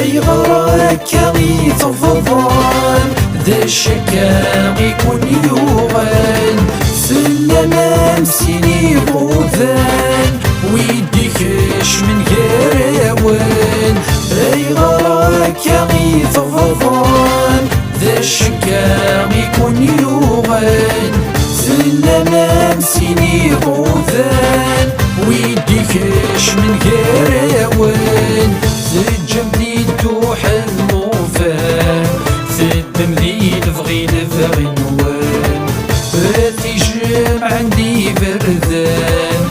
أي غراك يتفضل ذا الشكا يكون يوغل سلما مسيني غوثان ويديكش من غيرون أي غراك يتفضل ذا الشكا يكون يوغل سلما مسيني غوثان ويديكش من غيرون تجمدي الدوح الموفان تدم ذي الفغي لفغي نوان تيجم عندي بردان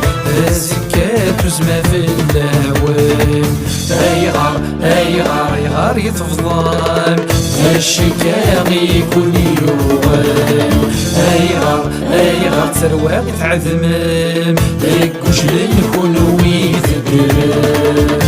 الزكاة وزما في اللهوان أي غار يتفضل الشكا يكون يوغل أي غار ترواق تعذمم ديكوش للكل ويتقرم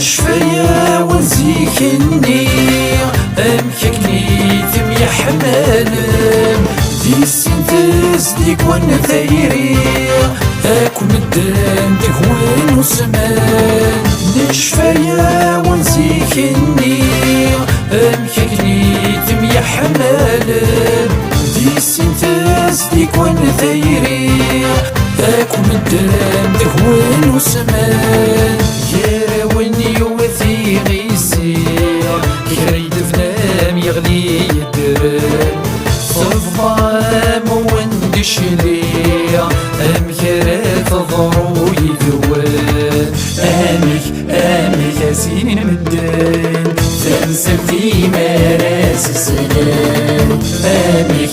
شفايا ونزيك النير أمككني ثم يحمالم دي السنتز ديك ونثيري أكون مدام ديك وين وسمان نشفايا ونزيك النير أمككني ثم يحمالم دي السنتز ديك ونثيري أكون مدام ديك وين وسمان يوثي غيسير كريد فنام يغلي يدرم صفضام وندش ليا أمكرات ضرو يذوان آمك ياسين مدن تنسب في مراس السلام آمك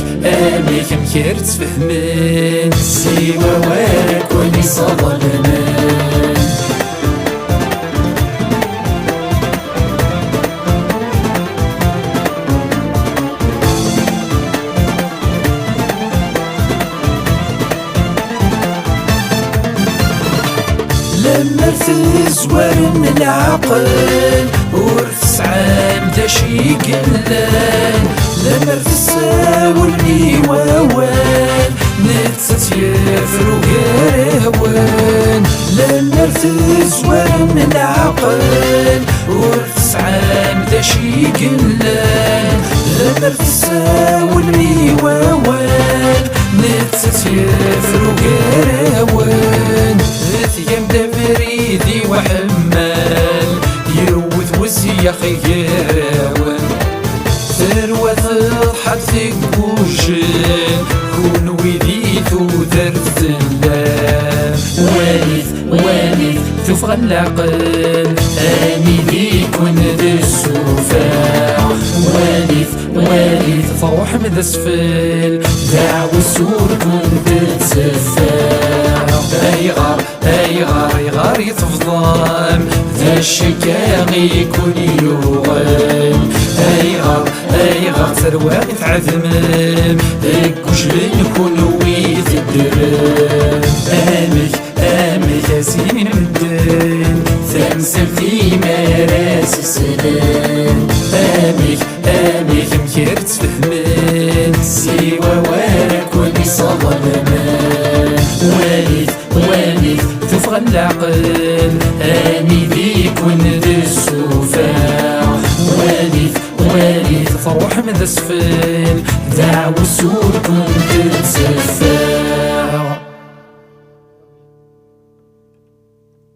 مكرت فهمان سيوا وارك ولي صظلمان لما تزور من العقل ورث عام دا شي قلان لما تساول ميوان نتسيفر وقراوان لما تزور من العقل ورث عام دا شي قلان لما تساول ميوان نتسيفر وقراوان ثيام دبريدي وحمال يروث وزيخ يراون ثروة تضحك تقوشن كون ويدي تودر الثلام والث تفغى العقل اني ديكون ذا السفاح والث فروح من اسفل دعو السور كنت تسفاح أي غار يتفضل ذا الشكا يكون يوغل أي غار ترواق تعذمم ديكوش للكل ويتقرم آمك ياسين مدن تنسب في مراس السلام آمك مكرت فهمان سيوا وارك ولي صظلمان والث تفغى العقل اني ديكون ذا السفاح والث فروح من اسفل دعو السور كنت تسفاح